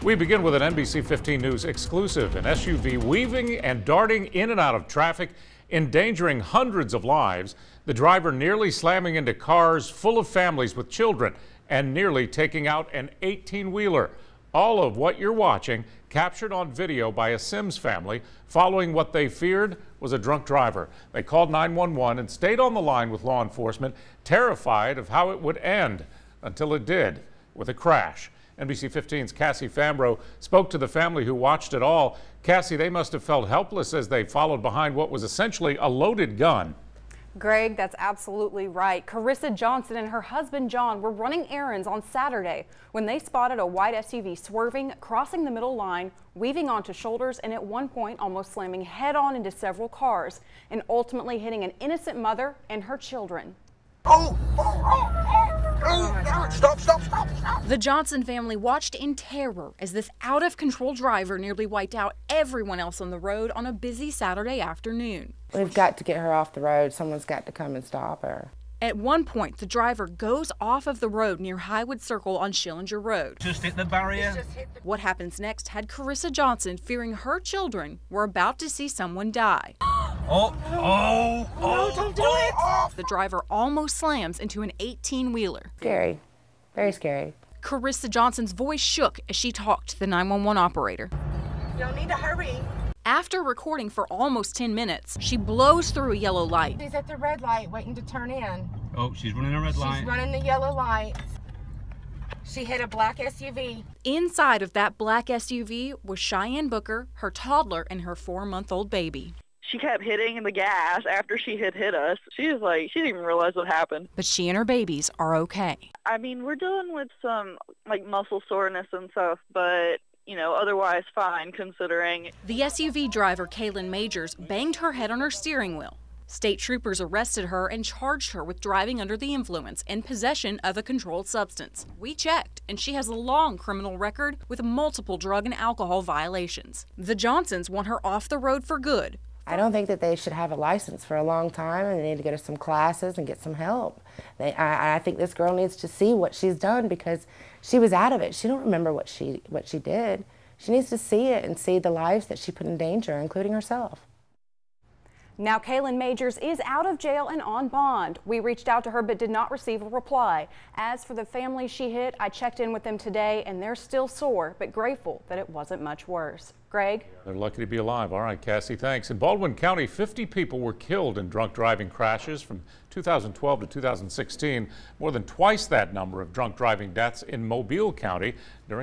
We begin with an NBC 15 News exclusive. An SUV weaving and darting in and out of traffic, endangering hundreds of lives. The driver nearly slamming into cars full of families with children and nearly taking out an 18-wheeler. All of what you're watching captured on video by a Semmes family following what they feared was a drunk driver. They called 911 and stayed on the line with law enforcement, terrified of how it would end, until it did, with a crash. NBC 15's Cassie Fambro spoke to the family who watched it all. Cassie, they must have felt helpless as they followed behind what was essentially a loaded gun. Greg, that's absolutely right. Carissa Johnson and her husband John were running errands on Saturday when they spotted a white SUV swerving, crossing the middle line, weaving onto shoulders, and at one point almost slamming head-on into several cars and ultimately hitting an innocent mother and her children. The Johnson family watched in terror as this out-of-control driver nearly wiped out everyone else on the road on a busy Saturday afternoon. We've got to get her off the road. Someone's got to come and stop her. At one point, the driver goes off of the road near Highwood Circle on Schillinger Road. Just hit the barrier. What happens next had Carissa Johnson fearing her children were about to see someone die. No, don't do it. The driver almost slams into an 18-wheeler. Scary. Very scary. Carissa Johnson's voice shook as she talked to the 911 operator. You'll need to hurry. After recording for almost 10 minutes, she blows through a yellow light. She's at the red light waiting to turn in. Oh, she's running a red light. She's running the yellow light. She hit a black SUV. Inside of that black SUV was Cheyenne Booker, her toddler, and her 4-month-old baby. She kept hitting the gas after she had hit us. She was like, she didn't even realize what happened. But she and her babies are okay. I mean, we're dealing with some like muscle soreness and stuff, but you know, otherwise fine considering. The SUV driver, Kaylin Majors, banged her head on her steering wheel. State troopers arrested her and charged her with driving under the influence and possession of a controlled substance. We checked, and she has a long criminal record with multiple drug and alcohol violations. The Johnsons want her off the road for good. I don't think that they should have a license for a long time, and they need to go to some classes and get some help. I think this girl needs to see what she's done because she was out of it. She don't remember what she did. She needs to see it and see the lives that she put in danger, including herself. Now, Kaylin Majors is out of jail and on bond. We reached out to her but did not receive a reply. As for the family she hit, I checked in with them today and they're still sore but grateful that it wasn't much worse. Greg? They're lucky to be alive. All right, Cassie, thanks. In Baldwin County, 50 people were killed in drunk driving crashes from 2012 to 2016. More than twice that number of drunk driving deaths in Mobile County during